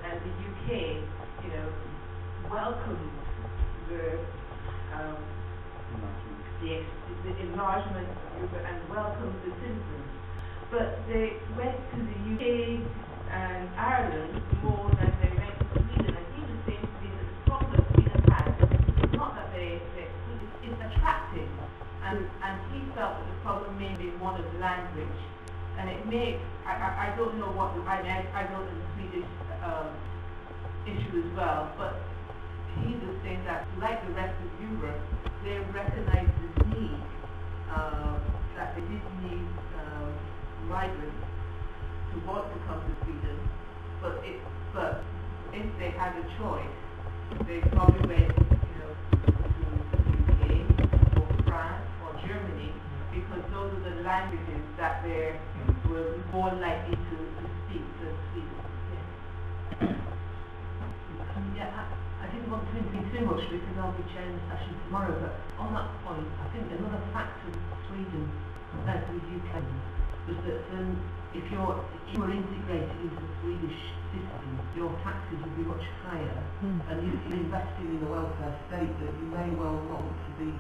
and the UK, you know, welcomed the enlargement and welcomed the citizens. But they went to the UK and Ireland more than they went to Sweden. And he was saying to me that the problem Sweden had is not that it's attractive, and he felt that the problem may be one of language. And it may, I don't know what, I know the Swedish issue as well, but he was saying that, like the rest of Europe, they recognize the need, that they did need migrants to want to come to Sweden, but if they had a choice, they probably went, you know, to UK or France or Germany, because those are the languages that they were more likely to speak than Sweden. Yeah, I didn't want to intervene too much because I'll be chairing the session tomorrow, but on that point, I think another factor of Sweden compared to the UK was that if you were integrated into the Swedish system, your taxes would be much higher, and you're investing in a welfare state that you may well want to be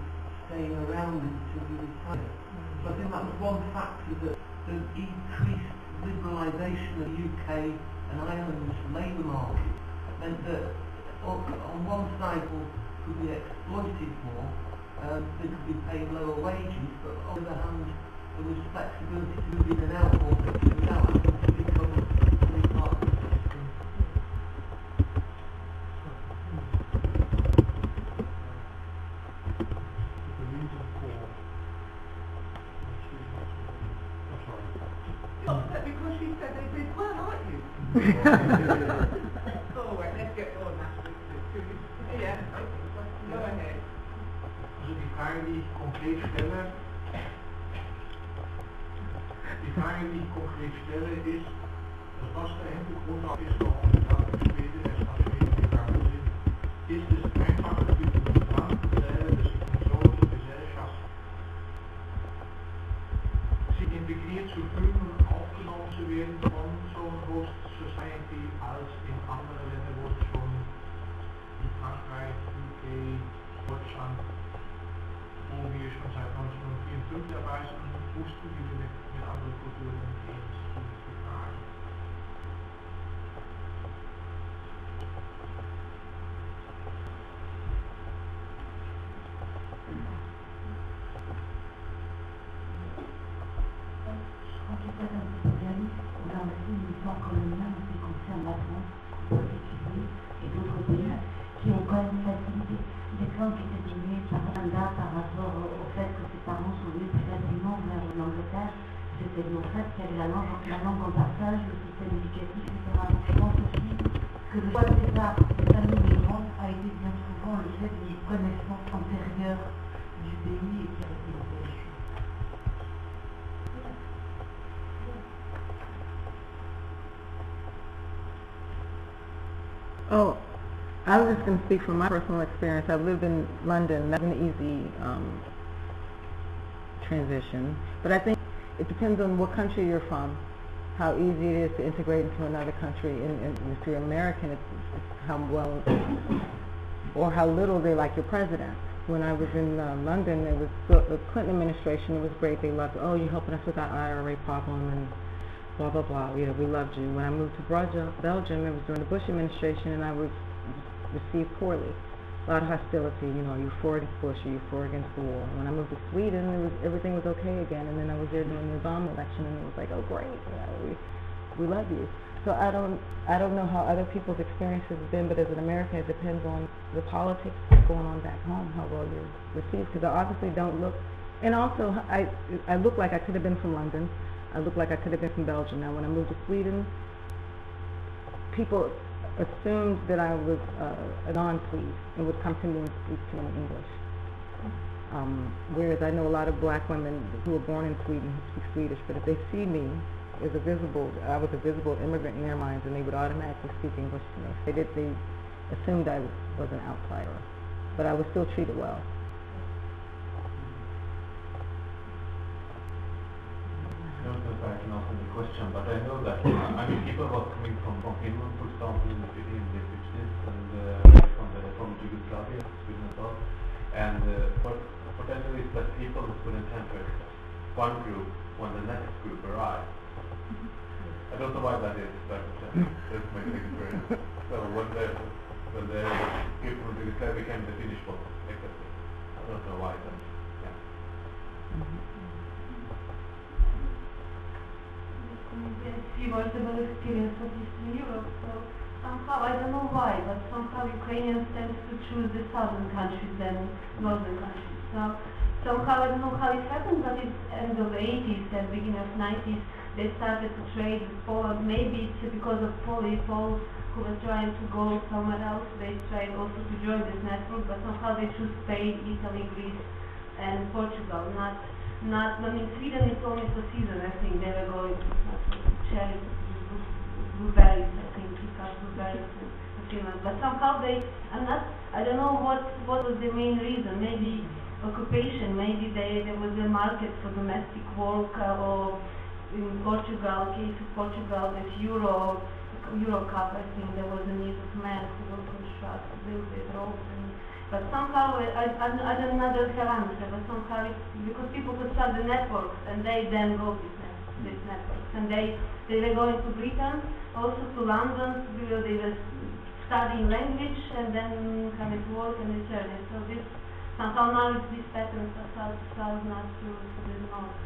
staying around until you retire. So I think that was one factor, that the increased liberalisation of the UK and Ireland's labour market meant that on one side people could be exploited more, they could be paid lower wages, but on the other hand there was flexibility to move in and out more quickly without having to become fully part of the system. The reason for Because she said they did well, aren't you? Oh, right, let's get on now. Yeah, go ahead. Also die vragen die ik concreet stellen, is, dat was de hele grond is al dat in Zweden en als Zweden gegaan is dus einfach natuurlijk een Landmodell, dus die Controle Gesellschaft sich integriert zu fühlen und aufgenommen zu werden von so einer Host Society als in andere Länder, wo es schon in Frankreich, UK, Deutschland, wo wir schon seit 1954 dabei sind, wussten wie wir mit anderen Kulturen umgehen, zu fragen. On a aussi une histoire coloniale en ce qui concerne la France, en particulier, et d'autres pays qui ont quand même facilité des femmes qui étaient données par Rwanda par rapport au fait que ses parents sont venus plus facilement vers l'Angleterre. C'était le fait qu'il y avait la langue en passage, le système éducatif, etc. Donc je pense aussi que le choix de départ des familles migrantes a été bien souvent le fait d'une connaissance antérieure du pays et qui a été vérifiée. Oh, I was just going to speak from my personal experience. I've lived in London. That's an easy transition. But I think it depends on what country you're from, how easy it is to integrate into another country. And if you're American, it's how well or how little they like your president. When I was in London, it was the Clinton administration. It was great. They loved, oh, you're helping us with our IRA problem and blah, blah, blah. You know, we loved you. When I moved to Belgium, it was during the Bush administration, and I was received poorly. A lot of hostility, you know, are you for Bush, are you for against the war? When I moved to Sweden, everything was okay again, and then I was there during the Obama election, and it was like, oh great, you know, we love you. So I don't know how other people's experiences have been, but as an American, it depends on the politics going on back home, how well you're received, because I obviously don't look, and also I look like I could have been from London. I look like I could have been from Belgium. Now when I moved to Sweden, people assumed that I was a non-Swede and would come to me and speak to me in English. Whereas I know a lot of black women who were born in Sweden who speak Swedish, but if they see me as I was a visible immigrant in their minds, and they would automatically speak English to me. They assumed I was an outsider, but I was still treated well. I don't know if I can answer the question, but I know that I mean people were coming from Finland, for example, in the And potentially it's the people who couldn't enter one group when the next group arrived. I don't know why that is, but that's my experience. So when the people from Yugoslavia became the Finnish ones, exactly. I don't know why, but yeah. Maybe a few words about experience of Eastern Europe. So somehow, I don't know why, but somehow Ukrainians tend to choose the southern countries than northern countries. So somehow, I don't know how it happened, but it's end of the 80s and beginning of 90s, they started to trade with Poland. Maybe it's because of Poles who were trying to go somewhere else. They tried also to join this network, but somehow they choose Spain, Italy, Greece, and Portugal. I mean, Sweden is only for season. I think they were going to cherries, blueberries. I think pick up blueberries in Finland. But somehow I don't know what was the main reason. Maybe occupation. Maybe there was a market for domestic work or. In Portugal, case of Portugal, with Eurocup, I think there was a need of men who will construct, build the roads. But somehow, I don't have answer, but somehow it's because people could start the networks and they then go to these networks. And they were going to Britain, also to London, because they were studying language and then coming to work and returning. So this, somehow now it's this pattern of south not to the north.